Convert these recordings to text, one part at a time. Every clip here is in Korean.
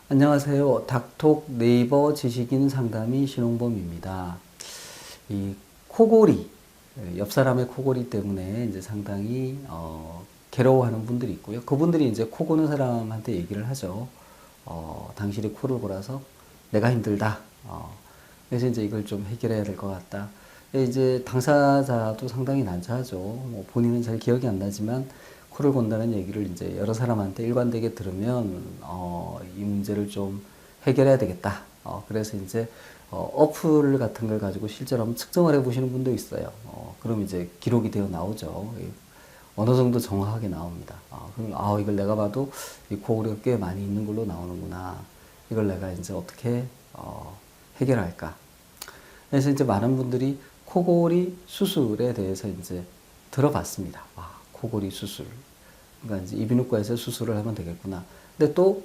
안녕하세요. 닥톡 네이버 지식인 상담의 신홍범입니다. 이 코골이, 옆 사람의 코골이 때문에 이제 상당히 괴로워하는 분들이 있고요. 그분들이 이제 코 고는 사람한테 얘기를 하죠. 당신이 코를 골아서 내가 힘들다. 그래서 이제 이걸 좀 해결해야 될 것 같다. 이제 당사자도 상당히 난처하죠. 뭐 본인은 잘 기억이 안 나지만 코를 곤다는 얘기를 이제 여러 사람한테 일관되게 들으면 이 문제를 좀 해결해야 되겠다. 그래서 이제 어플 같은 걸 가지고 실제로 한번 측정을 해보시는 분도 있어요. 그럼 이제 기록이 되어 나오죠. 어느 정도 정확하게 나옵니다. 그럼 이걸 내가 봐도 이 코골이가 꽤 많이 있는 걸로 나오는구나. 이걸 내가 이제 어떻게 해결할까? 그래서 이제 많은 분들이 코골이 수술에 대해서 이제 들어봤습니다. 코골이 수술. 그러니까 이제 이비인후과에서 수술을 하면 되겠구나. 근데 또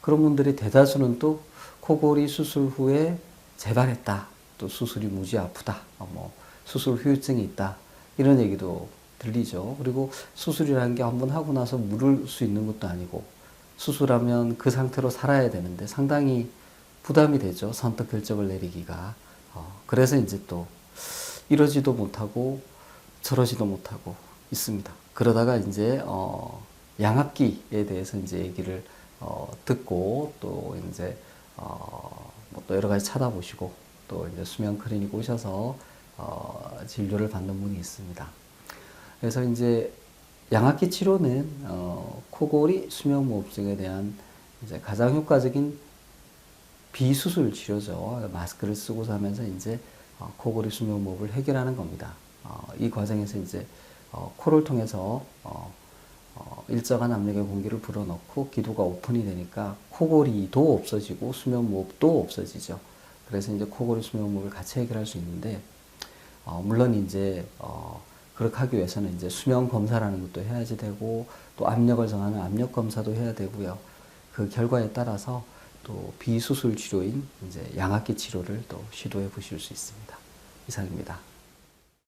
그런 분들이 대다수는 또 코골이 수술 후에 재발했다. 또 수술이 무지 아프다. 뭐 수술 후유증이 있다. 이런 얘기도 들리죠. 그리고 수술이라는 게 한번 하고 나서 무를 수 있는 것도 아니고 수술하면 그 상태로 살아야 되는데 상당히 부담이 되죠. 선택 결정을 내리기가. 그래서 이제 또 이러지도 못하고 저러지도 못하고 있습니다. 그러다가 이제 양압기에 대해서 이제 얘기를 듣고 또 이제 뭐또 여러 가지 찾아보시고 또 이제 수면 클리닉 오셔서 진료를 받는 분이 있습니다. 그래서 이제 양압기 치료는 코골이 수면무호흡증에 대한 이제 가장 효과적인 비수술 치료죠. 마스크를 쓰고서 하면서 이제 코골이 수면무호흡을 해결하는 겁니다. 이 과정에서 이제 코를 통해서 일정한 압력의 공기를 불어넣고 기도가 오픈이 되니까 코골이도 없어지고 수면무호흡도 없어지죠. 그래서 이제 코골이 수면무호흡을 같이 해결할 수 있는데 물론 이제 그렇게 하기 위해서는 이제 수면 검사라는 것도 해야지 되고 또 압력을 정하는 압력 검사도 해야 되고요. 그 결과에 따라서 또 비수술 치료인 이제 양압기 치료를 또 시도해 보실 수 있습니다. 이상입니다.